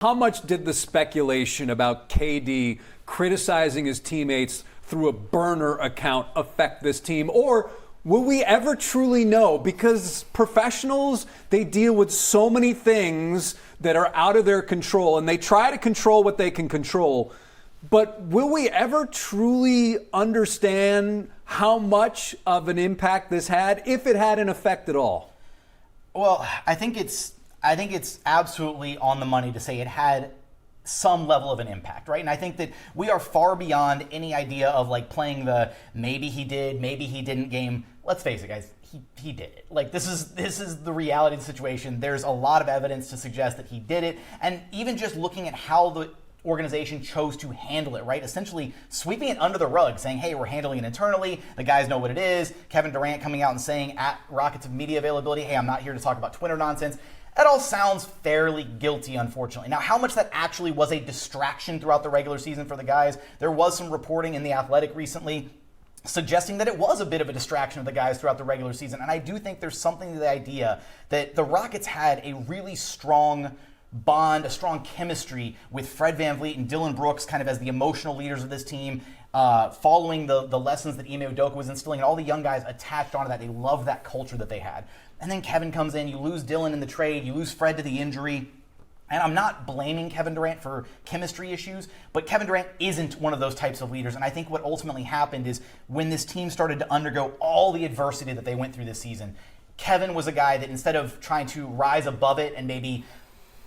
How much did the speculation about KD criticizing his teammates through a burner account affect this team? Or will we ever truly know? Because professionals, they deal with so many things that are out of their control, and they try to control what they can control. But will we ever truly understand how much of an impact this had, if it had an effect at all? Well, I think it's absolutely on the money to say it had some level of an impact, right? And I think that we are far beyond any idea of like playing the maybe he did, maybe he didn't game. Let's face it, guys, he did it. Like this is the reality of the situation. There's a lot of evidence to suggest that he did it, and even just looking at how the organization chose to handle it, right? Essentially sweeping it under the rug, saying, hey, we're handling it internally. The guys know what it is. Kevin Durant coming out and saying at Rockets of media availability, hey, I'm not here to talk about Twitter nonsense. That all sounds fairly guilty, unfortunately. Now, how much that actually was a distraction throughout the regular season for the guys, there was some reporting in The Athletic recently suggesting that it was a bit of a distraction of the guys throughout the regular season. And I do think there's something to the idea that the Rockets had a really strong bond, a strong chemistry with Fred VanVleet and Dillon Brooks kind of as the emotional leaders of this team, following the lessons that Ime Udoka was instilling, and all the young guys attached onto that. They loved that culture that they had. And then Kevin comes in, you lose Dillon in the trade, you lose Fred to the injury. And I'm not blaming Kevin Durant for chemistry issues, but Kevin Durant isn't one of those types of leaders. And I think what ultimately happened is when this team started to undergo all the adversity that they went through this season, Kevin was a guy that instead of trying to rise above it and maybe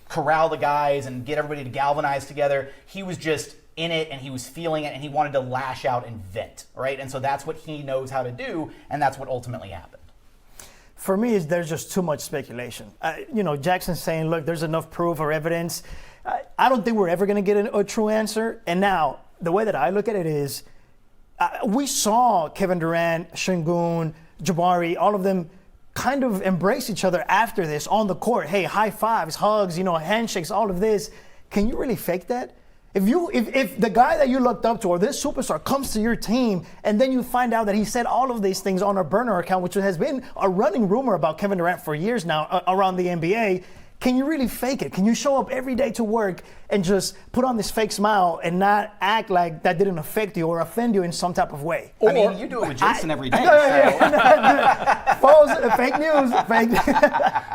corral the guys and get everybody to galvanize together, he was just in it and he was feeling it and he wanted to lash out and vent, right? And so that's what he knows how to do, and that's what ultimately happened. For me, there's just too much speculation. Jackson's saying, look, there's enough proof or evidence. I don't think we're ever going to get a true answer. And now, the way that I look at it is, we saw Kevin Durant, Şengün, Jabari, all of them kind of embrace each other after this on the court. Hey, high fives, hugs, handshakes, all of this. Can you really fake that? If the guy that you looked up to or this superstar comes to your team and then you find out that he said all of these things on a burner account, which has been a running rumor about Kevin Durant for years now around the NBA, can you really fake it? Can you show up every day to work and just put on this fake smile and not act like that didn't affect you or offend you in some type of way? I mean, you do it with Jason every day. False, fake news.